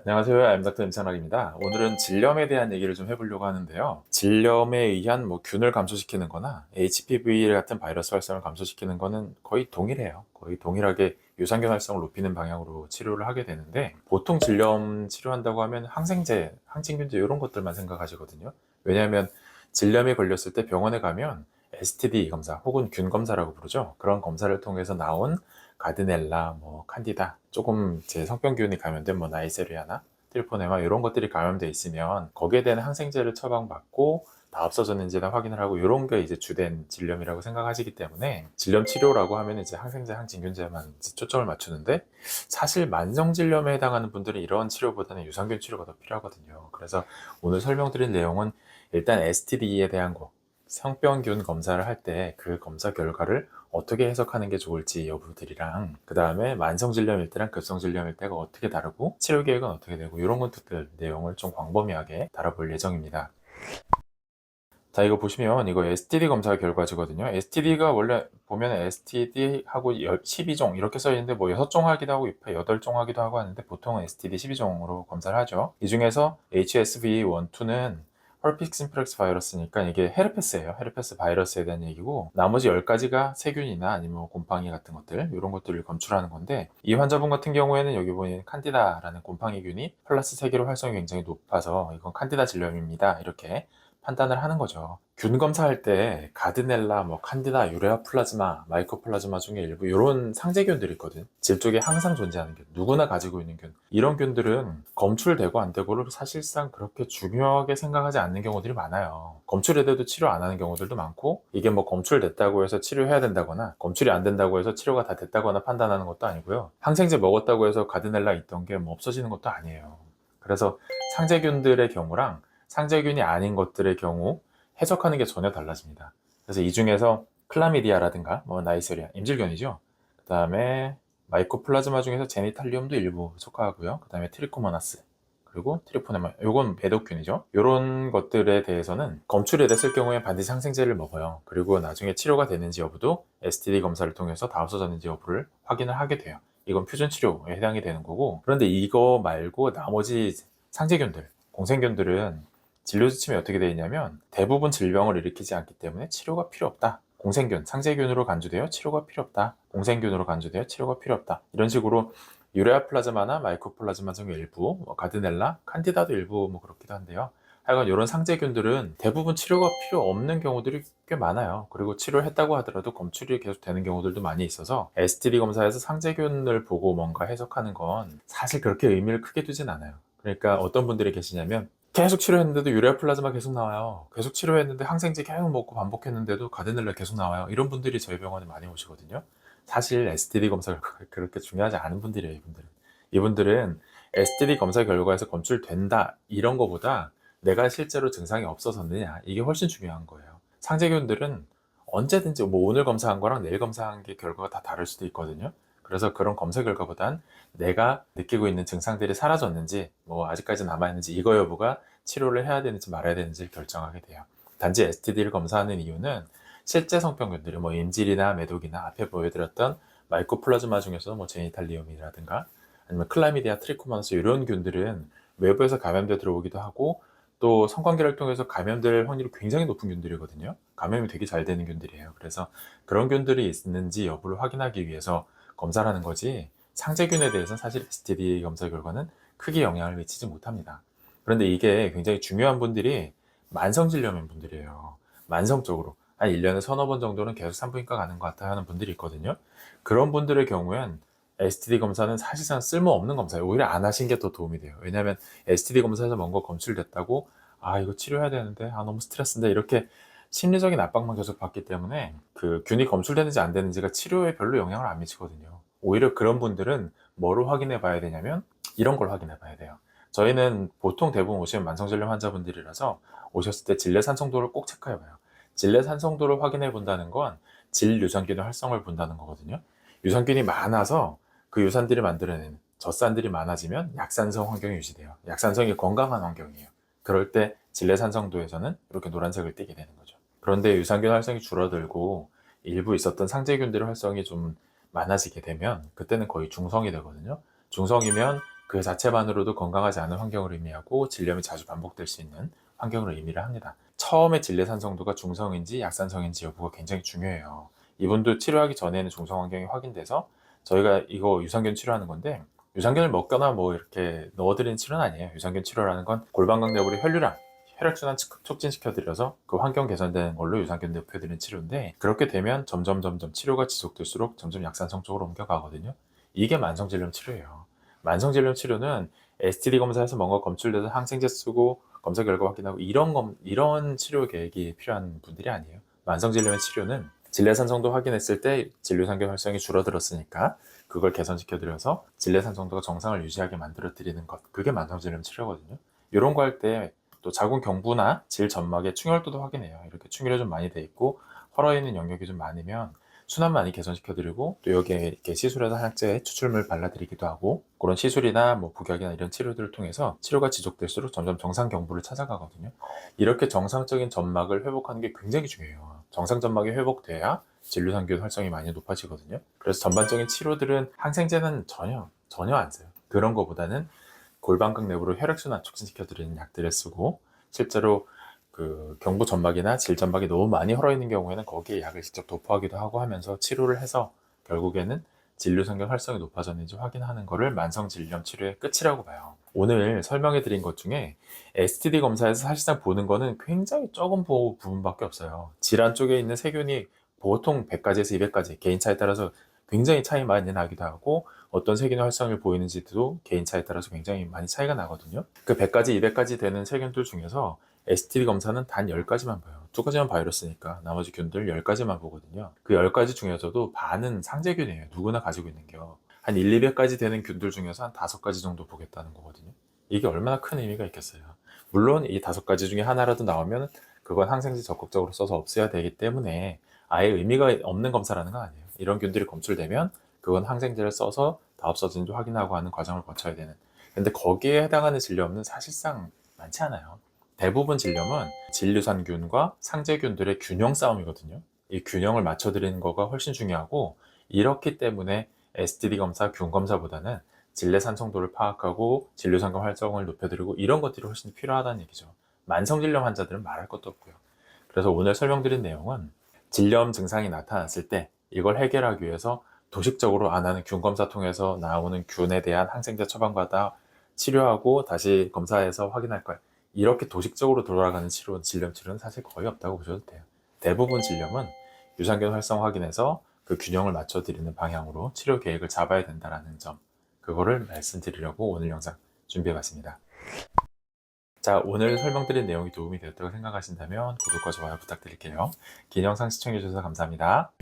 안녕하세요. 엠닥터 임찬학입니다. 오늘은 질염에 대한 얘기를 좀 해보려고 하는데요. 질염에 의한 균을 감소시키는 거나 HPV 같은 바이러스 활성을 감소시키는 거는 거의 동일해요. 거의 동일하게 유산균 활성을 높이는 방향으로 치료를 하게 되는데, 보통 질염 치료한다고 하면 항생제, 항진균제 이런 것들만 생각하시거든요. 왜냐하면 질염이 걸렸을 때 병원에 가면 STD 검사 혹은 균 검사라고 부르죠. 그런 검사를 통해서 나온 가드넬라, 칸디다, 조금 제 성병균이 감염된 나이세리아나 트리포네마 이런 것들이 감염돼 있으면 거기에 대한 항생제를 처방받고 다 없어졌는지나 확인을 하고, 이런 게 이제 주된 질염이라고 생각하시기 때문에 질염 치료라고 하면 이제 항생제, 항진균제만 이제 초점을 맞추는데, 사실 만성 질염에 해당하는 분들은 이런 치료보다는 유산균 치료가 더 필요하거든요. 그래서 오늘 설명드린 내용은 일단 STD에 대한 거, 성병균 검사를 할 때 그 검사 결과를 어떻게 해석하는 게 좋을지 여부들이랑, 그 다음에 만성질염일 때랑 급성질염일 때가 어떻게 다르고 치료 계획은 어떻게 되고, 이런 것들 내용을 좀 광범위하게 다뤄볼 예정입니다. 자, 이거 보시면 이거 STD 검사 결과지거든요. STD가 원래 보면 STD하고 12종 이렇게 써 있는데 6종 하기도 하고 8종 하기도 하고 하는데, 보통은 STD 12종으로 검사를 하죠. 이 중에서 HSV1, 2는 헐픽 심플렉스 바이러스니까 이게 헤르페스예요. 헤르페스 바이러스에 대한 얘기고, 나머지 10가지가 세균이나 아니면 곰팡이 같은 것들, 이런 것들을 검출하는 건데, 이 환자분 같은 경우에는 여기 보니 칸디다라는 곰팡이균이 플러스 3개로 활성이 굉장히 높아서 이건 칸디다 질염입니다, 이렇게 판단을 하는 거죠. 균 검사할 때 가드넬라, 칸디다, 유레아 플라즈마, 마이코플라즈마 중에 일부 이런 상재균들이 있거든. 질 쪽에 항상 존재하는 균, 누구나 가지고 있는 균. 이런 균들은 검출되고 안 되고를 사실상 그렇게 중요하게 생각하지 않는 경우들이 많아요. 검출이 돼도 치료 안 하는 경우들도 많고, 이게 검출됐다고 해서 치료해야 된다거나 검출이 안 된다고 해서 치료가 다 됐다거나 판단하는 것도 아니고요. 항생제 먹었다고 해서 가드넬라 있던 게 없어지는 것도 아니에요. 그래서 상재균들의 경우랑 상재균이 아닌 것들의 경우 해석하는 게 전혀 달라집니다. 그래서 이 중에서 클라미디아라든가 나이세리아, 임질균이죠. 그 다음에 마이코플라즈마 중에서 제니탈리움도 일부 속하고요. 그 다음에 트리코모나스, 그리고 트리포네마, 요건 배독균이죠. 이런 것들에 대해서는 검출이 됐을 경우에 반드시 항생제를 먹어요. 그리고 나중에 치료가 되는지 여부도 STD 검사를 통해서 다 없어졌는지 여부를 확인을 하게 돼요. 이건 표준 치료에 해당이 되는 거고, 그런데 이거 말고 나머지 상재균들, 공생균들은 진료 지침이 어떻게 되어 있냐면, 대부분 질병을 일으키지 않기 때문에 치료가 필요 없다. 공생균, 상재균으로 간주되어 치료가 필요 없다. 공생균으로 간주되어 치료가 필요 없다. 이런 식으로 유레아 플라즈마나 마이코플라즈마 중 일부, 가드넬라, 칸디다도 일부 그렇기도 한데요. 하여간 이런 상재균들은 대부분 치료가 필요 없는 경우들이 꽤 많아요. 그리고 치료했다고 하더라도 검출이 계속 되는 경우들도 많이 있어서 STD 검사에서 상재균을 보고 뭔가 해석하는 건 사실 그렇게 의미를 크게 두진 않아요. 그러니까 어떤 분들이 계시냐면, 계속 치료했는데도 유레아 플라즈마 계속 나와요. 계속 치료했는데 항생제 계속 먹고 반복했는데도 가드넬라 계속 나와요. 이런 분들이 저희 병원에 많이 오시거든요. 사실 STD 검사 결과가 그렇게 중요하지 않은 분들이에요, 이분들은. 이분들은 STD 검사 결과에서 검출된다, 이런 거보다 내가 실제로 증상이 없어졌느냐, 이게 훨씬 중요한 거예요. 상재균들은 언제든지 오늘 검사한 거랑 내일 검사한 게 결과가 다 다를 수도 있거든요. 그래서 그런 검사 결과보단 내가 느끼고 있는 증상들이 사라졌는지, 아직까지 남아있는지, 이거 여부가 치료를 해야 되는지 말아야 되는지 결정하게 돼요. 단지 STD를 검사하는 이유는 실제 성병균들이 인질이나 매독이나 앞에 보여드렸던 마이코플라즈마 중에서 제니탈리움이라든가 아니면 클라미디아, 트리코모나스 이런 균들은 외부에서 감염돼 들어오기도 하고, 또 성관계를 통해서 감염될 확률이 굉장히 높은 균들이거든요. 감염이 되게 잘 되는 균들이에요. 그래서 그런 균들이 있는지 여부를 확인하기 위해서 검사를 하는 거지, 상재균에 대해서는 사실 STD 검사 결과는 크게 영향을 미치지 못합니다. 그런데 이게 굉장히 중요한 분들이 만성질염인 분들이에요. 만성적으로 한 1년에 서너 번 정도는 계속 산부인과 가는 것 같아 하는 분들이 있거든요. 그런 분들의 경우엔 STD 검사는 사실상 쓸모없는 검사예요. 오히려 안 하신 게 더 도움이 돼요. 왜냐하면 STD 검사에서 뭔가 검출됐다고, 이거 치료해야 되는데, 너무 스트레스인데, 이렇게 심리적인 압박만 계속 받기 때문에 그 균이 검출되는지 안 되는지가 치료에 별로 영향을 안 미치거든요. 오히려 그런 분들은 뭐를 확인해 봐야 되냐면, 이런 걸 확인해 봐야 돼요. 저희는 보통 대부분 오시는 만성질염 환자분들이라서 오셨을 때 질내산성도를 꼭 체크해 봐요. 질내산성도를 확인해 본다는 건 질유산균의 활성을 본다는 거거든요. 유산균이 많아서 그 유산들이 만들어내는 젖산들이 많아지면 약산성 환경이 유지돼요. 약산성이 건강한 환경이에요. 그럴 때 질내산성도에서는 이렇게 노란색을 띠게 되는 거죠. 그런데 유산균 활성이 줄어들고 일부 있었던 상재균들의 활성이 좀 많아지게 되면, 그때는 거의 중성이 되거든요. 중성이면 그 자체만으로도 건강하지 않은 환경을 의미하고 질염이 자주 반복될 수 있는 환경을 의미를 합니다. 처음에 질내산성도가 중성인지 약산성인지 여부가 굉장히 중요해요. 이분도 치료하기 전에는 중성 환경이 확인돼서 저희가 이거 유산균 치료하는 건데, 유산균을 먹거나 뭐 이렇게 넣어드리는 치료는 아니에요. 유산균 치료라는 건 골반강 내부의 혈류량, 혈액순환 촉진시켜드려서 그 환경 개선되는 걸로 유산균 흡입해드리는 치료인데, 그렇게 되면 점점 치료가 지속될수록 점점 약산성 쪽으로 옮겨가거든요. 이게 만성질염 치료예요. 만성질염 치료는 STD 검사에서 뭔가 검출돼서 항생제 쓰고 검사 결과 확인하고 이런 치료 계획이 필요한 분들이 아니에요. 만성질염의 치료는 질내산성도 확인했을 때 진료산균 활성이 줄어들었으니까 그걸 개선시켜드려서 질내산성도가 정상을 유지하게 만들어드리는 것, 그게 만성질염 치료거든요. 이런 거 할 때 또 자궁 경부나 질 점막의 충혈도도 확인해요. 이렇게 충혈이 좀 많이 돼 있고 헐어 있는 영역이 좀 많으면 순환 많이 개선시켜드리고, 또 여기에 이렇게 시술해서 항체 추출물 발라드리기도 하고, 그런 시술이나 뭐 복약이나 이런 치료들을 통해서 치료가 지속될수록 점점 정상 경부를 찾아가거든요. 이렇게 정상적인 점막을 회복하는 게 굉장히 중요해요. 정상 점막이 회복돼야 진료산균 활성이 많이 높아지거든요. 그래서 전반적인 치료들은 항생제는 전혀 안 써요. 그런 거보다는 골반각 내부로 혈액순환 촉진시켜드리는 약들을 쓰고, 실제로 그 경부 점막이나 질 점막이 너무 많이 헐어 있는 경우에는 거기에 약을 직접 도포하기도 하고 하면서 치료를 해서 결국에는 진료성경 활성이 높아졌는지 확인하는 것을 만성질염 치료의 끝이라고 봐요. 오늘 설명해 드린 것 중에 STD 검사에서 사실상 보는 거는 굉장히 적은 부분밖에 없어요. 질환 쪽에 있는 세균이 보통 100가지에서 200가지, 개인 차에 따라서 굉장히 차이 많이 나기도 하고, 어떤 세균의 활성을 보이는지도 개인 차에 따라서 굉장히 많이 차이가 나거든요. 그 100가지, 200가지 되는 세균들 중에서 STD 검사는 단 10가지만 봐요. 2가지만 바이러스니까 나머지 균들 10가지만 보거든요. 그 10가지 중에서도 반은 상재균이에요. 누구나 가지고 있는 겨. 한 1, 200가지 되는 균들 중에서 한 5가지 정도 보겠다는 거거든요. 이게 얼마나 큰 의미가 있겠어요. 물론 이 5가지 중에 하나라도 나오면 그건 항생제 적극적으로 써서 없애야 되기 때문에 아예 의미가 없는 검사라는 건 아니에요. 이런 균들이 검출되면 그건 항생제를 써서 다 없어진지 확인하고 하는 과정을 거쳐야 되는. 근데 거기에 해당하는 질염은 사실상 많지 않아요. 대부분 질염은 진류산균과 상재균들의 균형 싸움이거든요. 이 균형을 맞춰드리는 거가 훨씬 중요하고, 이렇기 때문에 STD 검사, 균 검사보다는 질내산성도를 파악하고 진료산균 활성을 높여드리고 이런 것들이 훨씬 필요하다는 얘기죠. 만성질염 환자들은 말할 것도 없고요. 그래서 오늘 설명드린 내용은 질염 증상이 나타났을 때 이걸 해결하기 위해서 도식적으로 나는 균 검사 통해서 나오는 균에 대한 항생제 처방받아 치료하고 다시 검사해서 확인할 거야, 이렇게 도식적으로 돌아가는 질염 치료는 사실 거의 없다고 보셔도 돼요. 대부분 질염은 유산균 활성 확인해서 그 균형을 맞춰드리는 방향으로 치료 계획을 잡아야 된다는 점, 그거를 말씀드리려고 오늘 영상 준비해봤습니다. 자, 오늘 설명드린 내용이 도움이 되었다고 생각하신다면 구독과 좋아요 부탁드릴게요. 긴 영상 시청해주셔서 감사합니다.